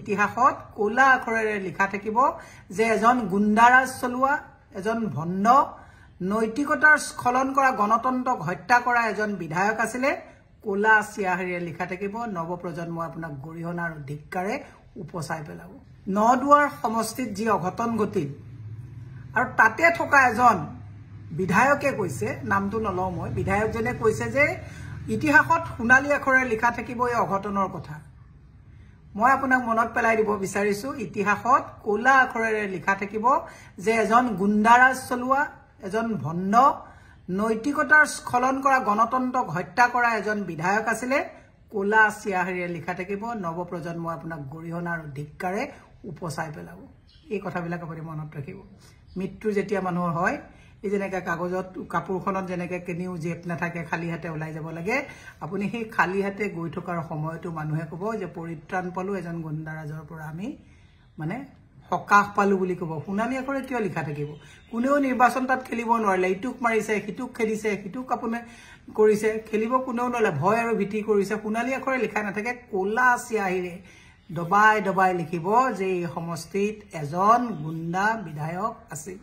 ইতিহাসত কোলা আখৰেৰে লিখা থাকিব যে এজন গুণ্ডাৰাজ চলোৱা এজন ভণ্ড নৈতিকতাৰ স্খলন কৰা গণতন্ত্ৰক হত্যা কৰা এজন বিধায়ক আছিলে কোলা চিয়াহেৰে লিখা থাকিব নৱপ্ৰজন্ম আপোনাক গৰিহণা আৰু ধিক্কাৰে উপচাই পেলাব নদুৱাৰ সমষ্টিত যি অঘটন ঘটিল আৰু তাতে থকা এজন বিধায়কে কৈছে নামটো নলও মই বিধায়কজনে কৈছে যে ইতিহাসত সোণালী আখৰেৰে লিখা থাকিব এই অঘটনৰ কথা মই আপোনাক মনত পেলাই দিব বিচাৰিছো ইতিহাসত কোলা আখৰেৰে লিখা থাকিব যে এজন গুণ্ডাৰাজ চলোৱা এজন ভণ্ড নৈতিকতাৰ স্খলন কৰা গণতন্ত্ৰক হত্যা কৰা এজন বিধায়ক আছিলে কোলা চিয়াহেৰে লিখা থাকিব নৱপ্ৰজন্ম আপোনাক গৰিহণা আৰু ধিক্কাৰে উপচাই পেলাব এই কথাবিলাক আপুনি মনত ৰাখিব মৃত্যু যেতিয়া মানুহৰ হয় এই যেনেকৈ কাগজত কাপোৰখনত যেনেকৈ কেনিও জেপ নাথাকে খালী হাতে ওলাই যাব লাগে আপুনি সেই খালী হাতে গৈ থকাৰ সময়তো মানুহে ক'ব যে পৰিত্ৰাণ পালো এজন গুণ্ডাৰাজৰ পৰা আমি মানে সকাহ পালো বুলি ক'ব সোণালী আখৰে কিয় লিখা থাকিব কোনেও নিৰ্বাচন তাত খেলিব নোৱাৰিলে ইটুক মাৰিছে সিটুক খেলিছে সিটুক আপুনি কৰিছে খেলিব কোনেও নোৱাৰিলে ভয় আৰু ভীতি কৰিছে সোণালী আখৰে লিখা নাথাকে কোলা চিয়াহিৰে দবাই দবাই লিখিব যে এই সমষ্টিত এজন গুণ্ডা বিধায়ক আছিল